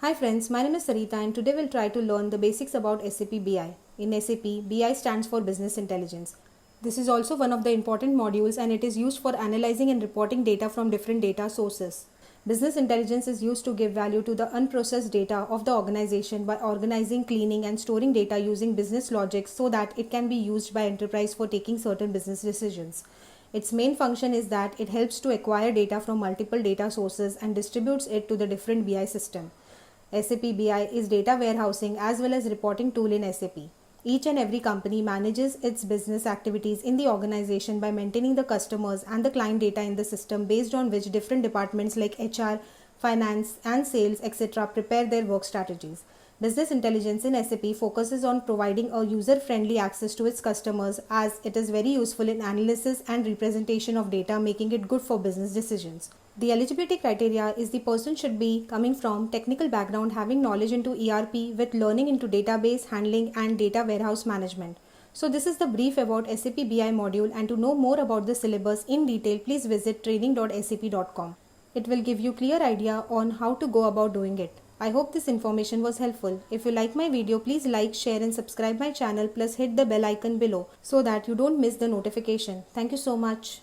Hi friends, my name is Sarita and today we'll try to learn the basics about SAP BI. In SAP, BI stands for Business Intelligence. This is also one of the important modules and it is used for analyzing and reporting data from different data sources. Business intelligence is used to give value to the unprocessed data of the organization by organizing, cleaning and storing data using business logic so that it can be used by enterprise for taking certain business decisions. Its main function is that it helps to acquire data from multiple data sources and distributes it to the different BI system. SAP BI is data warehousing as well as reporting tool in SAP. Each and every company manages its business activities in the organization by maintaining the customers and the client data in the system based on which different departments like HR, finance and sales etc. prepare their work strategies. Business intelligence in SAP focuses on providing a user-friendly access to its customers as it is very useful in analysis and representation of data, making it good for business decisions. The eligibility criteria is the person should be coming from technical background, having knowledge into ERP with learning into database handling and data warehouse management. So this is the brief about SAP BI module, and to know more about the syllabus in detail, please visit training.sap.com. It will give you clear idea on how to go about doing it. I hope this information was helpful. If you like my video, please like, share and subscribe my channel, plus hit the bell icon below so that you don't miss the notification. Thank you so much.